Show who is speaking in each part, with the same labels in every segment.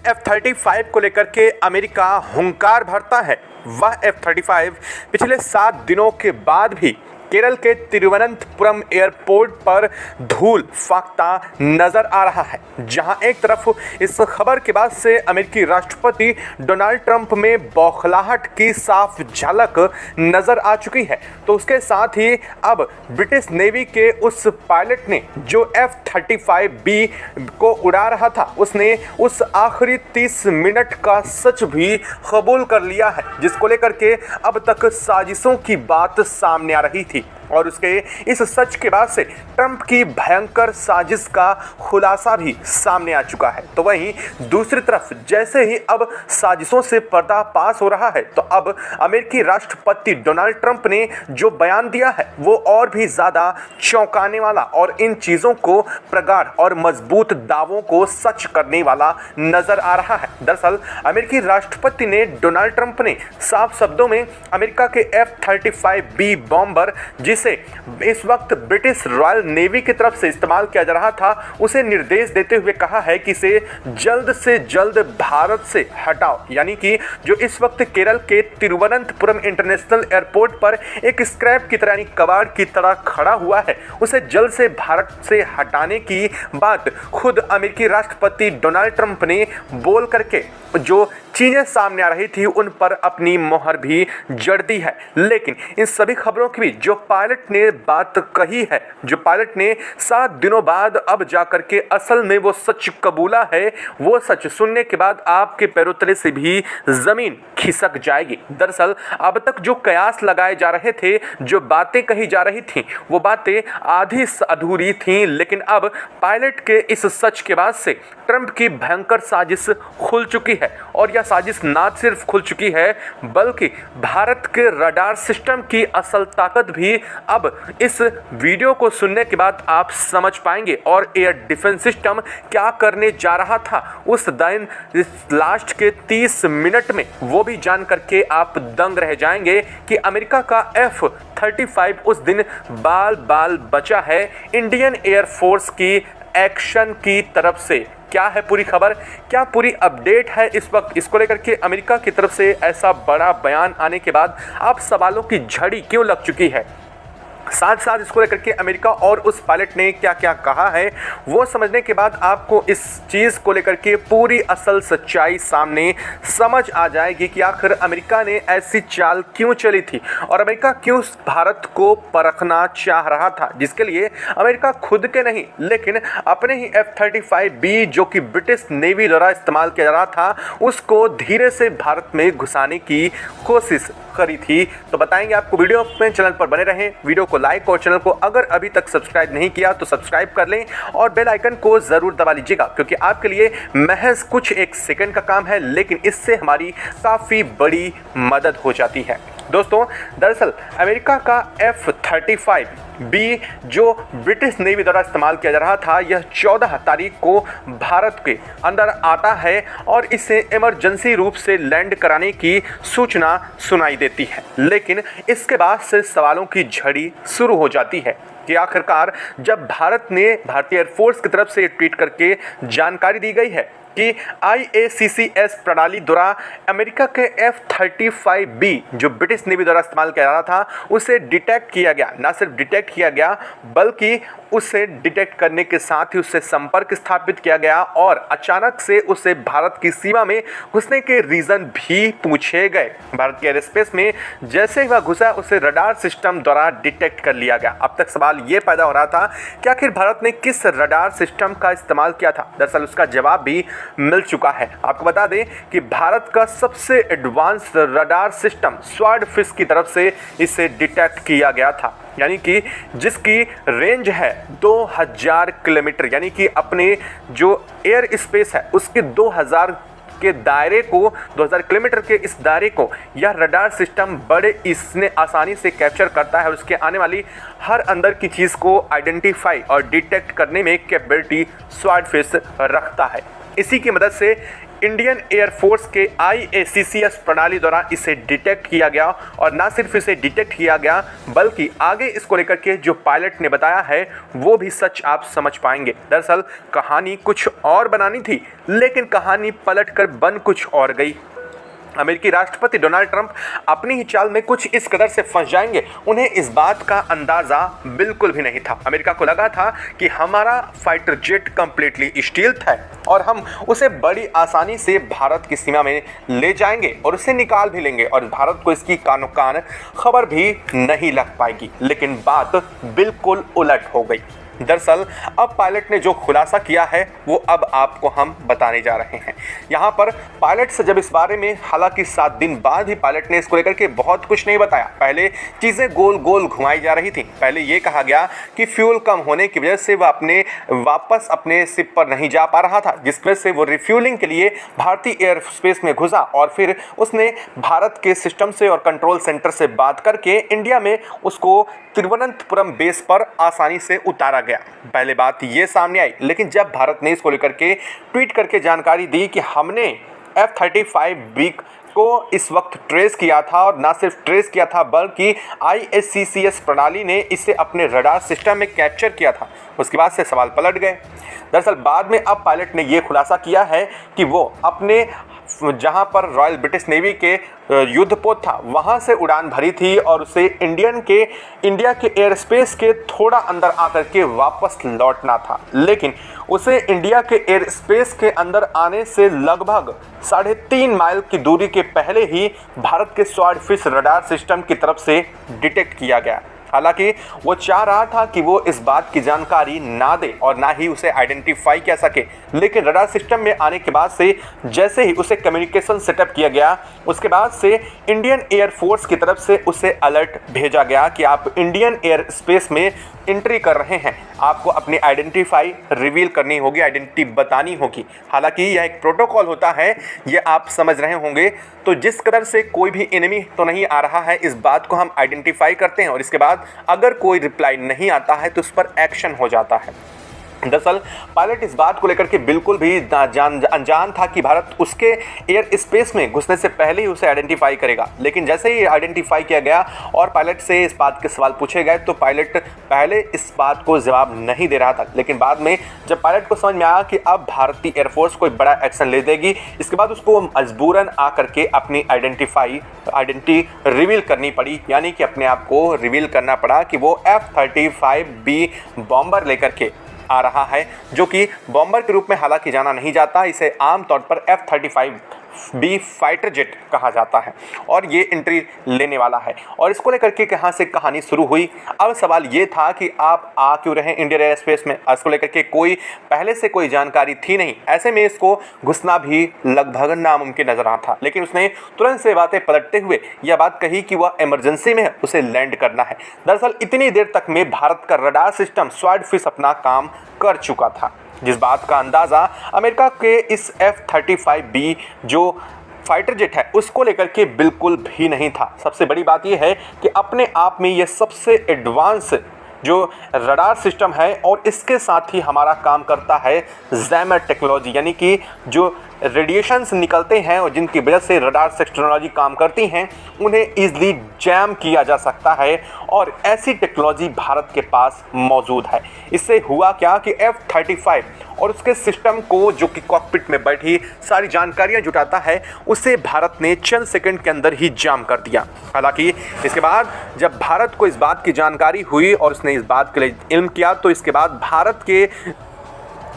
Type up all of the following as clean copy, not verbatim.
Speaker 1: F-35 को लेकर के अमेरिका हुंकार भरता है। वह F-35 पिछले 7 दिनों के बाद भी केरल के तिरुवनंतपुरम एयरपोर्ट पर धूल फाकता नजर आ रहा है। जहां एक तरफ इस खबर के बाद से अमेरिकी राष्ट्रपति डोनाल्ड ट्रंप में बौखलाहट की साफ झलक नजर आ चुकी है, तो उसके साथ ही अब ब्रिटिश नेवी के उस पायलट ने जो F-35B को उड़ा रहा था, उसने उस आखिरी 30 मिनट का सच भी कबूल कर लिया है, जिसको लेकर के अब तक साजिशों की बात सामने आ रही थी। और उसके इस सच के बाद से ट्रंप की भयंकर साजिश का खुलासा भी सामने आ चुका है। तो वहीं दूसरी तरफ जैसे ही अब साजिशों से पर्दाफाश हो रहा है, तो अब अमेरिकी राष्ट्रपति डोनाल्ड ट्रंप ने जो बयान दिया है वो और भी ज़्यादा चौंकाने वाला और इन चीज़ों को प्रगाढ़ और मजबूत दावों को सच करने वाला नजर आ रहा है। दरअसल अमेरिकी राष्ट्रपति ने डोनाल्ड ट्रंप ने साफ शब्दों में अमेरिका के F-35B बॉम्बर, जिसे इस वक्त ब्रिटिश रॉयल नेवी की तरफ से इस्तेमाल किया जा रहा था, उसे निर्देश देते हुए कहा है कि इसे जल्द से जल्द भारत से हटाओ। यानी कि जो इस वक्त केरल के तिरुवनंतपुरम इंटरनेशनल एयरपोर्ट पर एक स्क्रैप की तरह यानी कबाड़ की तरह खड़ा हुआ है, उसे जल्द से भारत से हटाने की बात खुद अमेरिकी राष्ट्रपति डोनाल्ड ट्रंप ने बोल करके जो चीज़ें सामने आ रही थी उन पर अपनी मोहर भी जड़ दी है। लेकिन इन सभी खबरों के बीच जो पायलट ने बात कही है, जो पायलट ने 7 दिनों बाद अब जाकर के असल में वो सच कबूला है, वो सच सुनने के बाद आपके पैरों तले से भी ज़मीन खिसक जाएगी। दरअसल अब तक जो कयास लगाए जा रहे थे, जो बातें कही जा रही थीं, वो बातें आधी अधूरी थीं, लेकिन अब पायलट के इस सच के बाद से ट्रंप की भयंकर साजिश खुल चुकी है। और यह साजिश ना सिर्फ खुल चुकी है, बल्कि भारत के रडार सिस्टम की असल ताकत भी अब इस वीडियो को सुनने के बाद आप समझ पाएंगे। और एयर डिफेंस सिस्टम क्या करने जा रहा था उस दिन, इस लास्ट के 30 मिनट में, वो भी जान करके आप दंग रह जाएंगे कि अमेरिका का F-35 उस दिन बाल बाल बचा है इंडियन एयरफोर्स की एक्शन की तरफ से। क्या है पूरी खबर, क्या पूरी अपडेट है इस वक्त, इसको लेकर के अमेरिका की तरफ से ऐसा बड़ा बयान आने के बाद आप सवालों की झड़ी क्यों लग चुकी है, साथ साथ इसको लेकर के अमेरिका और उस पायलट ने क्या क्या कहा है, वो समझने के बाद आपको इस चीज़ को लेकर के पूरी असल सच्चाई सामने समझ आ जाएगी कि आखिर अमेरिका ने ऐसी चाल क्यों चली थी और अमेरिका क्यों भारत को परखना चाह रहा था, जिसके लिए अमेरिका खुद के नहीं लेकिन अपने ही F-35B जो कि ब्रिटिश नेवी द्वारा इस्तेमाल किया जा रहा था, उसको धीरे से भारत में घुसाने की कोशिश करी थी। तो बताएंगे आपको, वीडियो में चैनल पर बने रहें, वीडियो को लाइक और चैनल को अगर अभी तक सब्सक्राइब नहीं किया तो सब्सक्राइब कर लें और बेल आइकन को ज़रूर दबा लीजिएगा, क्योंकि आपके लिए महज कुछ एक सेकंड का काम है, लेकिन इससे हमारी काफ़ी बड़ी मदद हो जाती है। दोस्तों, दरअसल अमेरिका का F-35B जो ब्रिटिश नेवी द्वारा इस्तेमाल किया जा रहा था, यह 14 तारीख को भारत के अंदर आता है और इसे इमरजेंसी रूप से लैंड कराने की सूचना सुनाई देती है। लेकिन इसके बाद से सवालों की झड़ी शुरू हो जाती है कि आखिरकार जब भारतीय एयरफोर्स की तरफ से ट्वीट करके जानकारी दी गई है कि IACCS प्रणाली द्वारा अमेरिका के F-35B जो ब्रिटिश नेवी द्वारा इस्तेमाल किया जा रहा था, उसे डिटेक्ट किया गया। ना सिर्फ डिटेक्ट किया गया, बल्कि उसे डिटेक्ट करने के साथ ही उससे संपर्क स्थापित किया गया और अचानक से उसे भारत की सीमा में घुसने के रीज़न भी पूछे गए। भारत के एयर स्पेस में जैसे ही वह घुसा, उसे रडार सिस्टम द्वारा डिटेक्ट कर लिया गया। अब तक सवाल ये पैदा हो रहा था कि आखिर भारत ने किस रडार सिस्टम का इस्तेमाल किया था। दरअसल उसका जवाब भी मिल चुका है। आपको बता दें कि भारत का सबसे एडवांस रडार सिस्टम स्वॉर्डफिश की तरफ से इसे डिटेक्ट किया गया था, यानी कि जिसकी रेंज है 2000 किलोमीटर, यानी कि अपने जो एयर स्पेस है उसके 2000 के दायरे को, 2000 किलोमीटर के इस दायरे को यह रडार सिस्टम बड़े इसने आसानी से कैप्चर करता है और उसके आने वाली हर अंदर की चीज़ को आइडेंटिफाई और डिटेक्ट करने में कैपेबिलिटी स्वॉर्डफिश रखता है। इसी की मदद से इंडियन एयरफोर्स के IACCS प्रणाली द्वारा इसे डिटेक्ट किया गया और ना सिर्फ इसे डिटेक्ट किया गया बल्कि आगे इसको लेकर के जो पायलट ने बताया है वो भी सच आप समझ पाएंगे। दरअसल कहानी कुछ और बनानी थी लेकिन कहानी पलटकर बन कुछ और गई। अमेरिकी राष्ट्रपति डोनाल्ड ट्रंप अपनी ही चाल में कुछ इस कदर से फंस जाएंगे, उन्हें इस बात का अंदाजा बिल्कुल भी नहीं था। अमेरिका को लगा था कि हमारा फाइटर जेट कंप्लीटली स्टील्थ है और हम उसे बड़ी आसानी से भारत की सीमा में ले जाएंगे और उसे निकाल भी लेंगे और भारत को इसकी कानो कान खबर भी नहीं लग पाएगी। लेकिन बात बिल्कुल उलट हो गई। दरअसल अब पायलट ने जो खुलासा किया है वो अब आपको हम बताने जा रहे हैं। यहाँ पर पायलट से जब इस बारे में, हालांकि 7 दिन बाद ही पायलट ने इसको लेकर के बहुत कुछ नहीं बताया। पहले चीज़ें गोल गोल घुमाई जा रही थी। पहले ये कहा गया कि फ्यूल कम होने की वजह से वह वापस अपने शिप पर नहीं जा पा रहा था, जिस वजह से वो रिफ्यूलिंग के लिए भारतीय एयर स्पेस में घुसा और फिर उसने भारत के सिस्टम से और कंट्रोल सेंटर से बात करके इंडिया में उसको तिरुवनंतपुरम बेस पर आसानी से उतारा गया। पहले बात ये सामने आई, लेकिन जब भारत ने इसको लेकर के ट्वीट करके जानकारी दी कि हमने F-35B को इस वक्त ट्रेस किया था और ना सिर्फ ट्रेस किया था बल्कि IACCS प्रणाली ने इसे अपने रडार सिस्टम में कैप्चर किया था, उसके बाद से सवाल पलट गए। दरअसल बाद में अब पायलट ने ये खुलासा किया है कि वो अपने जहां पर रॉयल ब्रिटिश नेवी के युद्धपोत था वहां से उड़ान भरी थी और उसे इंडिया के एयर स्पेस के थोड़ा अंदर आकर के वापस लौटना था। लेकिन उसे इंडिया के एयर स्पेस के अंदर आने से लगभग 3.5 माइल की दूरी के पहले ही भारत के स्वॉर्डफिश रडार सिस्टम की तरफ से डिटेक्ट किया गया। हालांकि वो चाह रहा था कि वो इस बात की जानकारी ना दे और ना ही उसे आइडेंटिफाई कर सके, लेकिन रडार सिस्टम में आने के बाद से जैसे ही उसे कम्युनिकेशन सेटअप किया गया उसके बाद से इंडियन एयर फोर्स की तरफ से उसे अलर्ट भेजा गया कि आप इंडियन एयर स्पेस में एंट्री कर रहे हैं, आपको अपनी आइडेंटिफाई रिवील करनी होगी, आइडेंटिटी बतानी होगी। हालांकि यह एक प्रोटोकॉल होता है, ये आप समझ रहे होंगे। तो जिस कदर से कोई भी एनिमी तो नहीं आ रहा है, इस बात को हम आइडेंटिफाई करते हैं और इसके बाद अगर कोई रिप्लाई नहीं आता है तो उस पर एक्शन हो जाता है। दरअसल पायलट इस बात को लेकर के बिल्कुल भी अनजान था कि भारत उसके एयर स्पेस में घुसने से पहले ही उसे आइडेंटिफाई करेगा। लेकिन जैसे ही आइडेंटिफाई किया गया और पायलट से इस बात के सवाल पूछे गए तो पायलट पहले इस बात को जवाब नहीं दे रहा था, लेकिन बाद में जब पायलट को समझ में आया कि अब भारतीय एयरफोर्स कोई बड़ा एक्शन ले देगी, इसके बाद उसको मजबूरन आकर के अपनी आइडेंटिटी रिवील करनी पड़ी, यानी कि अपने आप को रिवील करना पड़ा कि वो F-35B बॉम्बर लेकर के आ रहा है, जो कि बॉम्बर के रूप में हालांकि जाना नहीं जाता, इसे आमतौर पर F-35B फाइटर जेट कहा जाता है और ये एंट्री लेने वाला है। और इसको लेकर के कहाँ से कहानी शुरू हुई। अब सवाल ये था कि आप आ क्यों रहे इंडियन एयर स्पेस में, इसको लेकर के कोई पहले से कोई जानकारी थी नहीं, ऐसे में इसको घुसना भी लगभग नामुमकिन नजर आता था। लेकिन उसने तुरंत से बातें पलटते हुए यह बात कही कि वह इमरजेंसी में है, उसे लैंड करना है। दरअसल इतनी देर तक में भारत का रडार सिस्टम स्वॉर्डफिश अपना काम कर चुका था, जिस बात का अंदाज़ा अमेरिका के इस F-35B जो फाइटर जेट है उसको लेकर के बिल्कुल भी नहीं था। सबसे बड़ी बात यह है कि अपने आप में यह सबसे एडवांस जो रडार सिस्टम है और इसके साथ ही हमारा काम करता है जैमर टेक्नोलॉजी, यानी कि जो रेडिएशंस निकलते हैं और जिनकी वजह से रडार टेक्नोलॉजी काम करती हैं उन्हें ईजिली जैम किया जा सकता है और ऐसी टेक्नोलॉजी भारत के पास मौजूद है। इससे हुआ क्या कि F-35 और उसके सिस्टम को, जो कि कॉकपिट में बैठी सारी जानकारियां जुटाता है, उसे भारत ने चंद सेकंड के अंदर ही जाम कर दिया। हालांकि इसके बाद जब भारत को इस बात की जानकारी हुई और उसने इस बात के लिए इल्म किया तो इसके बाद भारत के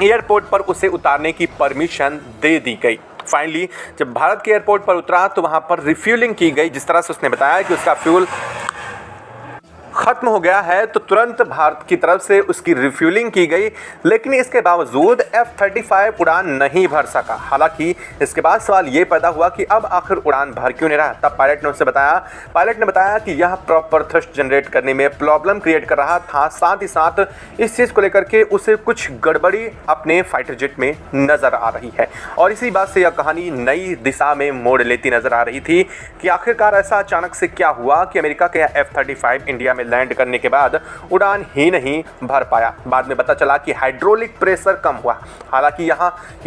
Speaker 1: एयरपोर्ट पर उसे उतारने की परमिशन दे दी गई। फाइनली जब भारत के एयरपोर्ट पर उतरा तो वहां पर रिफ्यूलिंग की गई। जिस तरह से उसने बताया कि उसका फ्यूल खत्म हो गया है तो तुरंत भारत की तरफ से उसकी रिफ्यूलिंग की गई, लेकिन इसके बावजूद F-35 उड़ान नहीं भर सका। हालांकि इसके बाद सवाल ये पैदा हुआ कि अब आखिर उड़ान भर क्यों नहीं रहा। तब पायलट ने बताया कि यह प्रॉपर थ्रस्ट जनरेट करने में प्रॉब्लम क्रिएट कर रहा था। साथ ही साथ इस चीज़ को लेकर के उसे कुछ गड़बड़ी अपने फाइटर जेट में नज़र आ रही है और इसी बात से यह कहानी नई दिशा में मोड़ लेती नज़र आ रही थी कि आखिरकार ऐसा अचानक से क्या हुआ कि अमेरिका के F-35 इंडिया में लैंड करने के बाद उड़ान ही नहीं भर पाया। बाद में पता चला कि हाइड्रोलिक प्रेशर कम हुआ। हालांकि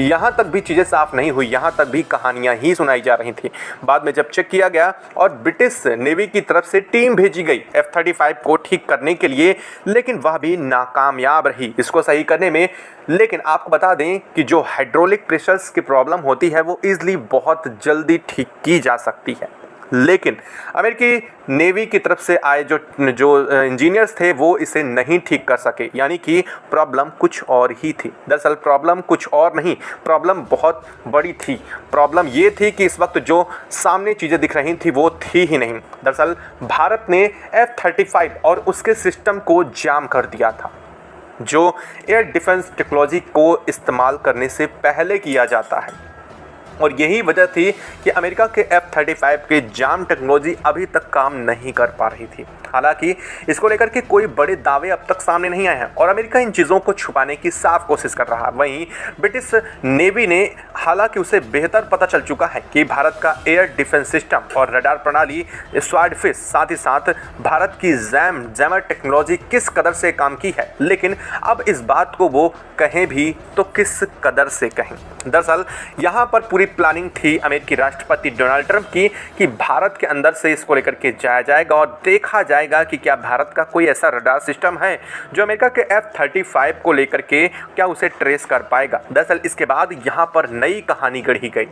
Speaker 1: यहाँ तक भी चीज़ें साफ नहीं हुई, यहाँ तक भी कहानियाँ ही सुनाई जा रही थी। बाद में जब चेक किया गया और ब्रिटिश नेवी की तरफ से टीम भेजी गई F-35 को ठीक करने के लिए, लेकिन वह भी नाकामयाब रही इसको सही करने में। लेकिन आपको बता दें कि जो हाइड्रोलिक प्रेशर्स की प्रॉब्लम होती है वो ईजिली बहुत जल्दी ठीक की जा सकती है, लेकिन अमेरिकी नेवी की तरफ से आए जो इंजीनियर्स थे वो इसे नहीं ठीक कर सके, यानी कि प्रॉब्लम कुछ और ही थी। दरअसल प्रॉब्लम कुछ और नहीं, प्रॉब्लम बहुत बड़ी थी। प्रॉब्लम ये थी कि इस वक्त जो सामने चीज़ें दिख रही थी वो थी ही नहीं। दरअसल भारत ने F-35 और उसके सिस्टम को जाम कर दिया था, जो एयर डिफेंस टेक्नोलॉजी को इस्तेमाल करने से पहले किया जाता है। और यही वजह थी कि अमेरिका के F-35 के जाम टेक्नोलॉजी अभी तक काम नहीं कर पा रही थी। हालांकि इसको लेकर के कोई बड़े दावे अब तक सामने नहीं आए हैं और अमेरिका इन चीज़ों को छुपाने की साफ कोशिश कर रहा है। वहीं ब्रिटिश नेवी ने, हालांकि उसे बेहतर पता चल चुका है कि भारत का एयर डिफेंस सिस्टम और रडार प्रणाली स्वॉर्डफिश, साथ ही साथ भारत की जैमर टेक्नोलॉजी किस कदर से काम की है, लेकिन अब इस बात को वो कहें भी तो किस कदर से कहें। दरअसल यहाँ पर पूरी प्लानिंग थी अमेरिकी राष्ट्रपति डोनाल्ड ट्रंप की कि भारत के अंदर से इसको लेकर के जाया जाएगा और देखा जाएगा कि क्या भारत का कोई ऐसा रडार सिस्टम है जो अमेरिका के F-35 को लेकर के क्या उसे ट्रेस कर पाएगा। दरअसल इसके बाद यहाँ पर नई कहानी गढ़ी गई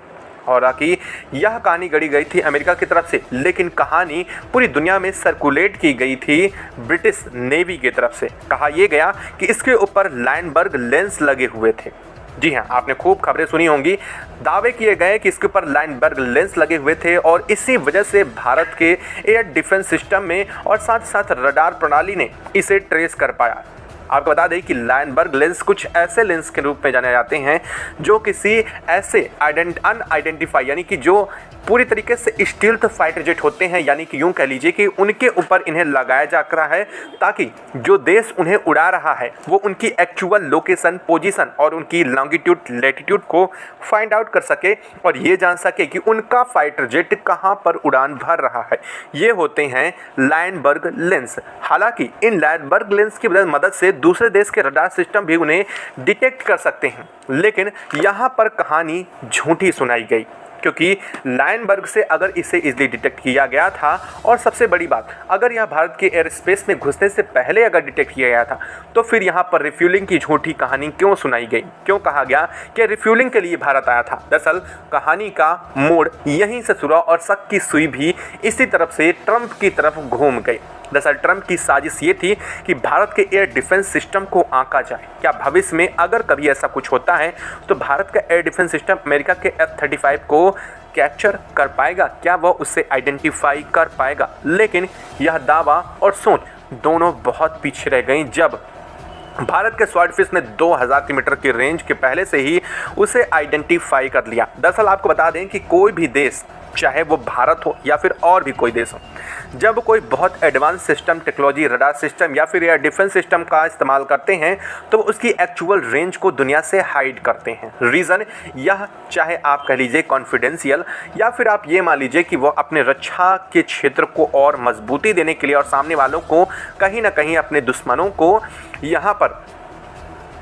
Speaker 1: और कि यह कहानी गढ़ी गई थी अमेरिका की तरफ से, लेकिन कहानी पूरी दुनिया में सर्कुलेट की गई थी ब्रिटिश नेवी की तरफ से। कहा यह गया कि इसके ऊपर लाइनबर्ग लेंस लगे हुए थे। जी हाँ, आपने खूब खबरें सुनी होंगी। दावे किए गए कि इसके ऊपर लाइनबर्ग लेंस लगे हुए थे और इसी वजह से भारत के एयर डिफेंस सिस्टम में और साथ साथ रडार प्रणाली ने इसे ट्रेस कर पाया। आपको बता दें कि लाइनबर्ग लेंस कुछ ऐसे लेंस के रूप में जाने जाते हैं जो किसी ऐसे अनआइडेंटिफाई, यानी कि जो पूरी तरीके से स्टील्थ फाइटर जेट होते हैं, यानी कि यूं कह लीजिए कि उनके ऊपर इन्हें लगाया जा रहा है ताकि जो देश उन्हें उड़ा रहा है वो उनकी एक्चुअल लोकेशन, पोजीशन और उनकी लॉन्गिट्यूड, लैटिट्यूड को फाइंड आउट कर सके और ये जान सके कि उनका फाइटर जेट कहां पर उड़ान भर रहा है। ये होते हैं लाइनबर्ग लेंस। हालांकि इन लाइनबर्ग लेंस की मदद से दूसरे देश के रडार सिस्टम भी उन्हें डिटेक्ट कर सकते हैं, लेकिन यहाँ पर कहानी झूठी सुनाई गई, क्योंकि लाइनबर्ग से अगर इसे इजीली डिटेक्ट किया गया था और सबसे बड़ी बात, अगर यह भारत के एयर स्पेस में घुसने से पहले अगर डिटेक्ट किया गया था तो फिर यहाँ पर रिफ्यूलिंग की झूठी कहानी क्यों सुनाई गई, क्यों कहा गया कि रिफ्यूलिंग के लिए भारत आया था। दरअसल कहानी का मोड़ यहीं से शुरू और शक की सुई भी इसी तरफ से ट्रंप की तरफ घूम गई। दरअसल ट्रंप की साजिश ये थी कि भारत के एयर डिफेंस सिस्टम को आंका जाए। क्या भविष्य में अगर कभी ऐसा कुछ होता है तो भारत का एयर डिफेंस सिस्टम अमेरिका के F-35 को कैप्चर कर पाएगा, क्या वह उससे आइडेंटिफाई कर पाएगा। लेकिन यह दावा और सोच दोनों बहुत पीछे रह गई जब भारत के स्वॉर्डफिश ने 2000 किलोमीटर की रेंज के पहले से ही उसे आइडेंटिफाई कर लिया। दरअसल आपको बता दें कि कोई भी देश, चाहे वो भारत हो या फिर और भी कोई देश हो, जब कोई बहुत advance system, technology, radar system या फिर एयर डिफेंस सिस्टम का इस्तेमाल करते हैं तो उसकी एक्चुअल रेंज को दुनिया से हाइड करते हैं। रीज़न यह, चाहे आप कह लीजिए कॉन्फिडेंशियल या फिर आप ये मान लीजिए कि वो अपने रक्षा के क्षेत्र को और मजबूती देने के लिए और सामने वालों को कहीं ना कहीं अपने दुश्मनों को यहाँ पर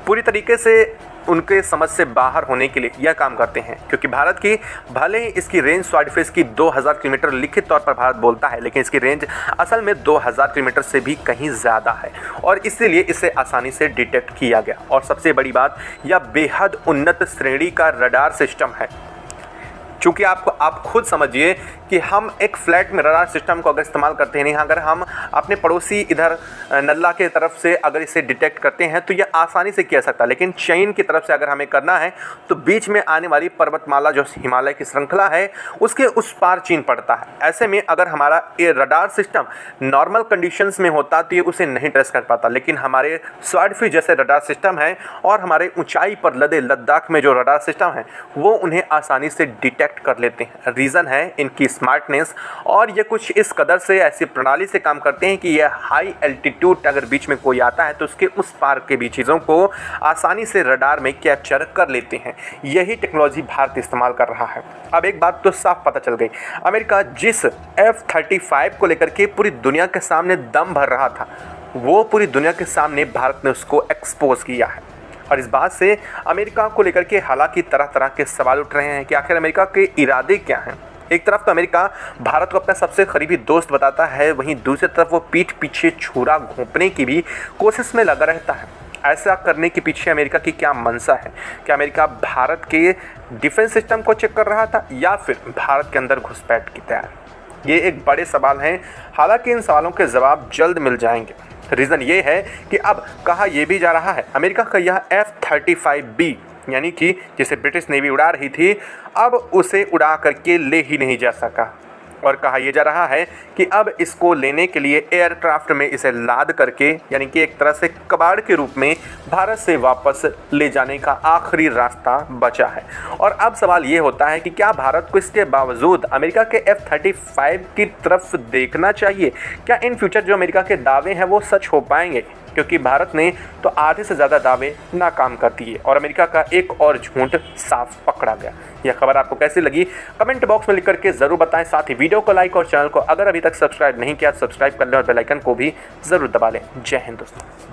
Speaker 1: पूरी तरीके से उनके समझ से बाहर होने के लिए यह काम करते हैं। क्योंकि भारत की भले ही इसकी रेंज स्वॉर्डफिश की 2000 किलोमीटर लिखित तौर पर भारत बोलता है, लेकिन इसकी रेंज असल में 2000 किलोमीटर से भी कहीं ज़्यादा है और इसीलिए इसे आसानी से डिटेक्ट किया गया। और सबसे बड़ी बात, यह बेहद उन्नत श्रेणी का रडार सिस्टम है। चूँकि आप खुद समझिए कि हम एक फ्लैट में रडार सिस्टम को अगर इस्तेमाल करते हैं, नहीं अगर हम अपने पड़ोसी इधर नल्ला के तरफ से अगर इसे डिटेक्ट करते हैं तो यह आसानी से किया सकता है, लेकिन चीन की तरफ से अगर हमें करना है तो बीच में आने वाली पर्वतमाला जो हिमालय की श्रृंखला है उसके उस पार चीन पड़ता है। ऐसे में अगर हमारा ये रडार सिस्टम नॉर्मल कंडीशंस में होता तो ये उसे नहीं ट्रेस कर पाता, लेकिन हमारे स्वॉर्डफिश जैसे रडार सिस्टम है और हमारे ऊंचाई पर लदे लद्दाख में जो रडार सिस्टम है वो उन्हें आसानी से डिटेक्ट डिटेक्ट कर लेते हैं। रीज़न है इनकी स्मार्टनेस, और ये कुछ इस कदर से ऐसी प्रणाली से काम करते हैं कि ये हाई एल्टीट्यूड अगर बीच में कोई आता है तो उसके उस पार के भी चीज़ों को आसानी से रडार में कैप्चर कर लेते हैं। यही टेक्नोलॉजी भारत इस्तेमाल कर रहा है। अब एक बात तो साफ पता चल गई, अमेरिका जिस F-35 को लेकर के पूरी दुनिया के सामने दम भर रहा था, वो पूरी दुनिया के सामने भारत ने उसको एक्सपोज किया है। और इस बात से अमेरिका को लेकर के हालांकि तरह तरह के सवाल उठ रहे हैं कि आखिर अमेरिका के इरादे क्या हैं। एक तरफ तो अमेरिका भारत को अपना सबसे करीबी दोस्त बताता है, वहीं दूसरी तरफ वो पीठ पीछे छुरा घोंपने की भी कोशिश में लगा रहता है। ऐसा करने के पीछे अमेरिका की क्या मंशा है? क्या अमेरिका भारत के डिफेंस सिस्टम को चेक कर रहा था या फिर भारत के अंदर घुसपैठ की तैयारी? ये एक बड़े सवाल हैं। हालांकि इन सवालों के जवाब जल्द मिल जाएंगे। रीज़न ये है कि अब कहा यह भी जा रहा है अमेरिका का यह F-35B यानी कि जिसे ब्रिटिश नेवी उड़ा रही थी, अब उसे उड़ा करके ले ही नहीं जा सका। और कहा यह जा रहा है कि अब इसको लेने के लिए एयरक्राफ्ट में इसे लाद करके, यानी कि एक तरह से कबाड़ के रूप में भारत से वापस ले जाने का आखिरी रास्ता बचा है। और अब सवाल ये होता है कि क्या भारत को इसके बावजूद अमेरिका के F-35 की तरफ देखना चाहिए? क्या इन फ्यूचर जो अमेरिका के दावे हैं वो सच हो पाएंगे? क्योंकि भारत ने तो आधे से ज़्यादा दावे नाकाम कर दिए और अमेरिका का एक और झूठ साफ पकड़ा गया। यह खबर आपको कैसी लगी कमेंट बॉक्स में लिख करके ज़रूर बताएं। साथ ही वीडियो को लाइक और चैनल को अगर अभी तक सब्सक्राइब नहीं किया सब्सक्राइब कर लें और बेल आइकन को भी ज़रूर दबा लें। जय हिंद दोस्तों।